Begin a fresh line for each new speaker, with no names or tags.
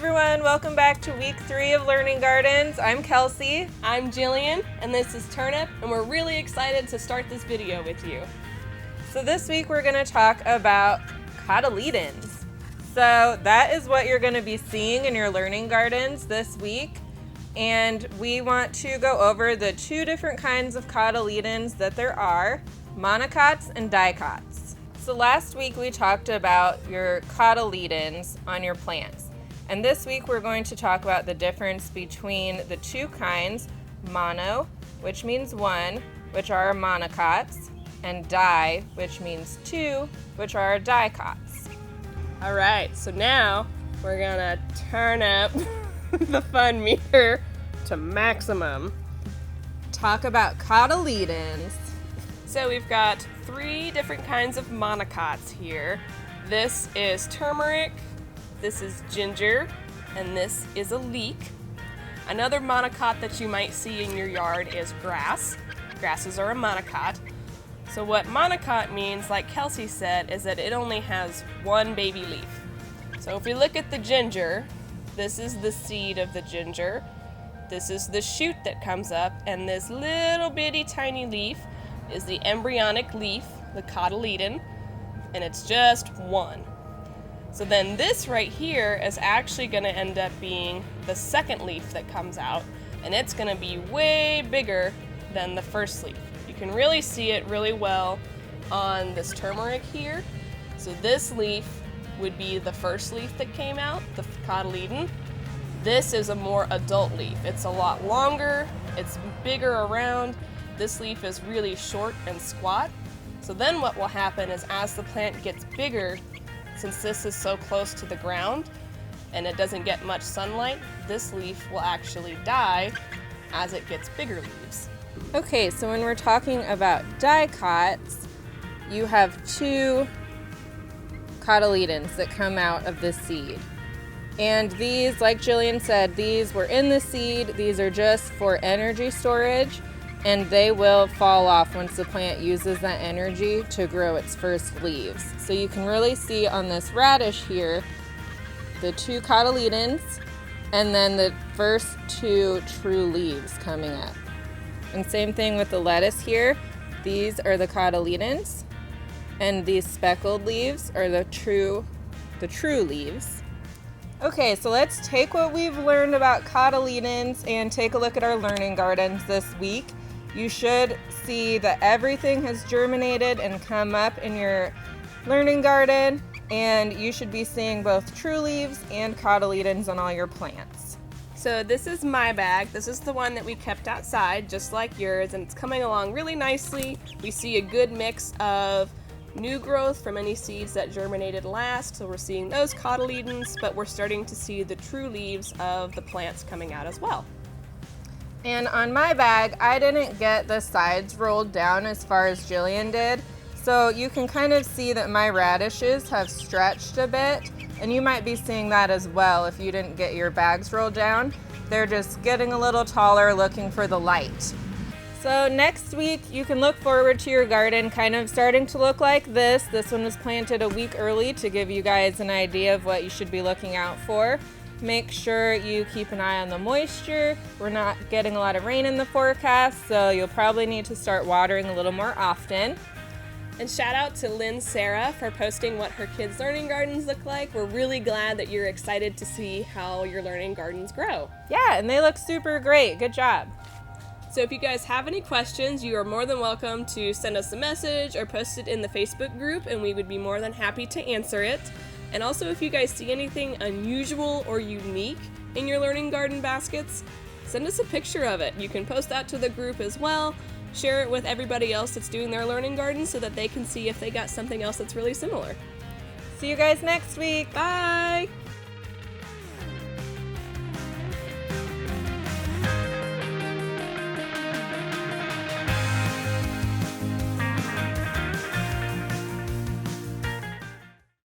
everyone, welcome back to week 3 of Learning Gardens. I'm Kelsey.
I'm Jillian, and this is Turnip, and we're really excited to start this video with you.
So this week we're going to talk about cotyledons. So that is what you're going to be seeing in your Learning Gardens this week. And we want to go over the 2 different kinds of cotyledons that there are, Monocots and Dicots. So last week we talked about your cotyledons on your plants. And this week we're going to talk about the difference between the 2 kinds, mono, which means 1, which are monocots, and di, which means 2, which are dicots.
All right, so now we're gonna turn up the fun meter to maximum.
Talk about cotyledons.
So we've got 3 different kinds of monocots here. This is turmeric, this is ginger, and this is a leek. Another monocot that you might see in your yard is grass. Grasses are a monocot. So what monocot means, like Kelsey said, is that it only has 1 baby leaf. So if we look at the ginger, this is the seed of the ginger. This is the shoot that comes up, and this little bitty tiny leaf is the embryonic leaf, the cotyledon, and it's just 1. So then this right here is actually going to end up being the second leaf that comes out, and it's going to be way bigger than the first leaf. You can really see it really well on this turmeric here. So this leaf would be the first leaf that came out, the cotyledon. This is a more adult leaf. It's a lot longer, it's bigger around. This leaf is really short and squat. So then what will happen is as the plant gets bigger, since this is so close to the ground and it doesn't get much sunlight, this leaf will actually die as it gets bigger leaves.
Okay, so when we're talking about dicots, you have 2 cotyledons that come out of the seed. And these, like Jillian said, these were in the seed. These are just for energy storage, and they will fall off once the plant uses that energy to grow its first leaves. So you can really see on this radish here, the 2 cotyledons, and then the first 2 true leaves coming up. And same thing with the lettuce here. These are the cotyledons, and these speckled leaves are the true leaves. Okay, so let's take what we've learned about cotyledons and take a look at our learning gardens this week. You should see that everything has germinated and come up in your learning garden, and you should be seeing both true leaves and cotyledons on all your plants.
So this is my bag. This is the one that we kept outside, just like yours, and it's coming along really nicely. We see a good mix of new growth from any seeds that germinated last, so we're seeing those cotyledons, but we're starting to see the true leaves of the plants coming out as well.
And on my bag, I didn't get the sides rolled down as far as Jillian did, so you can kind of see that my radishes have stretched a bit, and you might be seeing that as well if you didn't get your bags rolled down. They're just getting a little taller, looking for the light. So next week, you can look forward to your garden kind of starting to look like this. This one was planted a week early to give you guys an idea of what you should be looking out for. Make sure you keep an eye on the moisture. We're not getting a lot of rain in the forecast, so you'll probably need to start watering a little more often.
And shout out to Lynn Sarah for posting what her kids' learning gardens look like. We're really glad that you're excited to see how your learning gardens grow.
Yeah, and they look super great. Good job.
So if you guys have any questions, you are more than welcome to send us a message or post it in the Facebook group, and we would be more than happy to answer it. And also, if you guys see anything unusual or unique in your learning garden baskets, send us a picture of it. You can post that to the group as well. Share it with everybody else that's doing their learning garden so that they can see if they got something else that's really similar.
See you guys next week.
Bye!